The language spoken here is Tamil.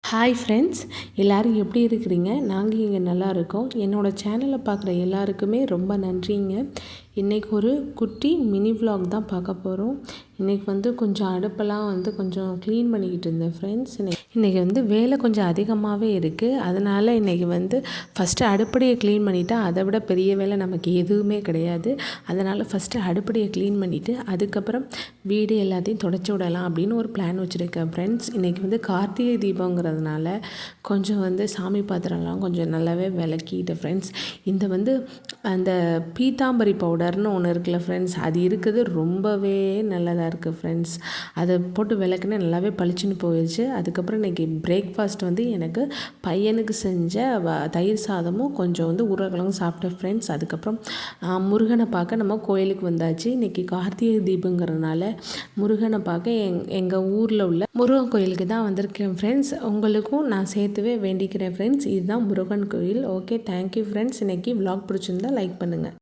ஹாய் ஃப்ரெண்ட்ஸ், எல்லோரும் எப்படி இருக்கிறீங்க? நாங்கள் இங்கே நல்லா இருக்கோம். என்னோடய சேனலை பார்க்குற எல்லாருக்குமே ரொம்ப நன்றிங்க. இன்றைக்கி ஒரு குட்டி மினி விலாக் தான் பார்க்க போகிறோம். இன்றைக்கி கொஞ்சம் அடுப்பெல்லாம் கொஞ்சம் க்ளீன் பண்ணிக்கிட்டு இருந்தேன் ஃப்ரெண்ட்ஸ். இன்றைக்கி வேலை கொஞ்சம் அதிகமாகவே இருக்குது. அதனால் இன்றைக்கி ஃபஸ்ட்டு அடுப்படியை க்ளீன் பண்ணிவிட்டா அதை விட பெரிய வேலை நமக்கு எதுவுமே கிடையாது. அதனால் ஃபஸ்ட்டு அடுப்படியை க்ளீன் பண்ணிவிட்டு அதுக்கப்புறம் வீடு எல்லாத்தையும் தொடச்சி விடலாம் அப்படின்னு ஒரு பிளான் வச்சுருக்கேன் ஃப்ரெண்ட்ஸ். இன்றைக்கி கார்த்திகை தீபங்கிறதுனால கொஞ்சம் சாமி பாத்திரம்லாம் கொஞ்சம் நல்லாவே விளக்கிட்டேன் ஃப்ரெண்ட்ஸ். இந்த அந்த பீத்தாம்பரி பவுடர்னு ஒன்று இருக்குல்ல ஃப்ரெண்ட்ஸ், அது இருக்குது ரொம்பவே நல்லதாக இருக்குது ஃப்ரெண்ட்ஸ். அதை போட்டு விளக்குனா நல்லாவே பளிச்சுன்னு போயிடுச்சு. அதுக்கப்புறம் இன்றைக்கி பிரேக்ஃபாஸ்ட் எனக்கு பையனுக்கு செஞ்ச தயிர் சாதமும் கொஞ்சம் உருளைக்கிழங்கும் சாப்பிட்டேன் ஃப்ரெண்ட்ஸ். அதுக்கப்புறம் முருகனை பார்க்க நம்ம கோயிலுக்கு வந்தாச்சு. இன்றைக்கி கார்த்திகை தீபங்கிறதுனால முருகனை பார்க்க எங்கள் ஊரில் உள்ள முருகன் கோயிலுக்கு தான் வந்திருக்கேன் ஃப்ரெண்ட்ஸ். உங்களுக்கும் நான் சேர்த்துவே வேண்டிக்கிறேன் ஃப்ரெண்ட்ஸ். இதுதான் முருகன் கோயில். Okay, thank you friends. இன்றைக்கி விலாக் பிடிச்சிருந்தா லைக் பண்ணுங்கள்.